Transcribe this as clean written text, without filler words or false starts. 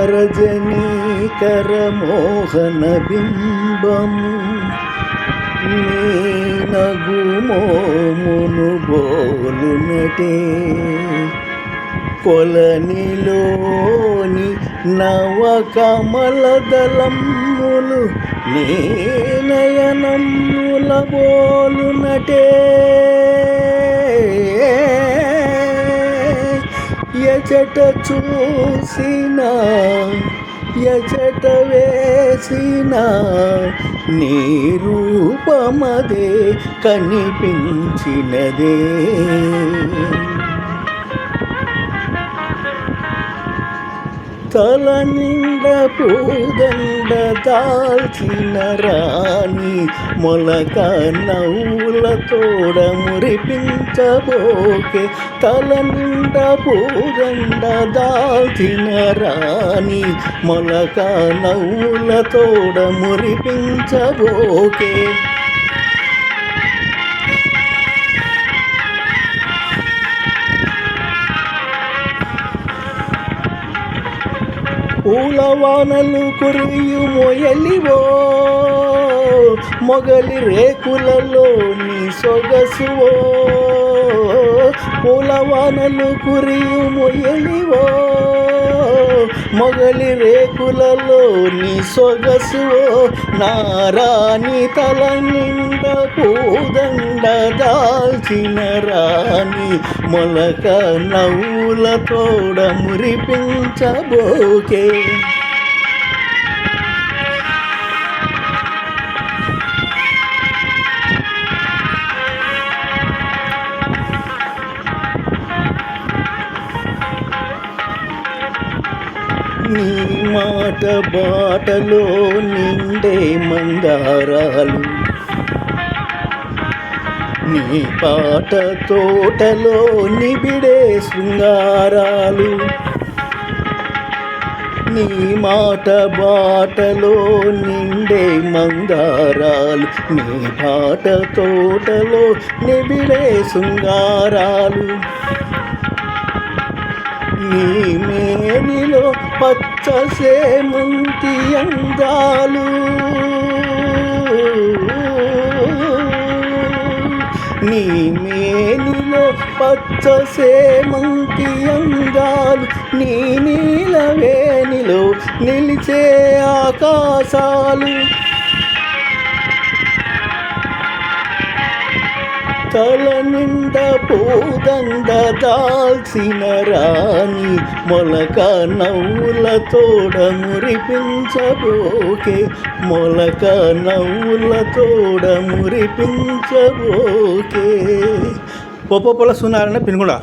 ఆరజనీకర మోహన బింబము నీ నగుమోమును బోలునటే కొలనిలోని నవకమలదళములు నీ నయనముల బోలునటే ఎచట చూసిన ఎచట వేసిన నీ రూపమదే కనిపించినదే తల నిండ పూదండ దాల్చిన రాణి మొలక నవ్వుల తోడ మురిపించబోకే తల నిండ పూదండ దాల్చిన రాణి మొలక నవ్వుల తోడ మురిపించబోకే పూలవానలు కురియు మొయలివో మొగలి రేకులలో నీ సొగసువో పూలవానలు కురియు మొయలివో మొగలి రేకులలో నీ సొగసువో నారాణి తల నిండ పూదండ దాల్చిన రాణి మొలక నవ్వుల తోడ మురిపించబోకే నీ మాట బాటలో నిండే మందారాలు నీ పాట తోటలో నిబిడే శృంగారాలు నీ మాట బాటలో నిండే మందారాలు నీ పాట తోటలో నిబిడే శృంగారాలు నీ మేనిలో పచ్చ సేమంతి అందాలు నీ మేనిలో పచ్చ సేమంతి అందాలు నీ నీలవేణిలో నిలిచే ఆకాశాలు తల నిండ పూదండ దాల్చిన రాణి మొలక నవ్వుల తోడ మురిపించబోకే మొలక నవ్వుల తోడ మురిపించబోకే పొప్పొల సునారాయణ పెనుగొండ.